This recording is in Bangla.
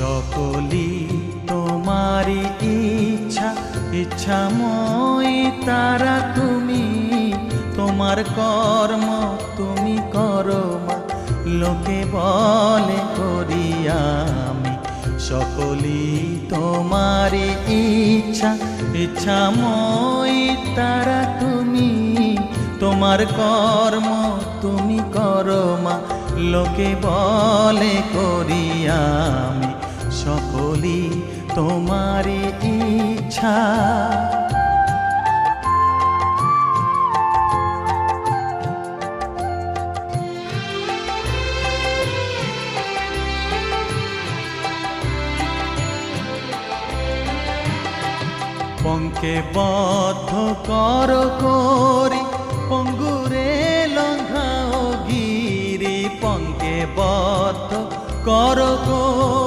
সকলি তোমারি ইচ্ছা, ইচ্ছাময়ী তারা তুমি। তোমার কর্ম তুমি করো মা, লোকে বলে করি আমি। সকলি তোমারি ইচ্ছা, ইচ্ছাময়ী তারা তুমি। তোমার কর্ম তুমি করো মা, লোকে বলে করি আমি। সকলি তোমারি ইচ্ছা। পঙ্কে বদ্ধ কর করি, পঙ্গুরে লঙ্ঘাও গিরি। পঙ্কে বদ্ধ কর করি,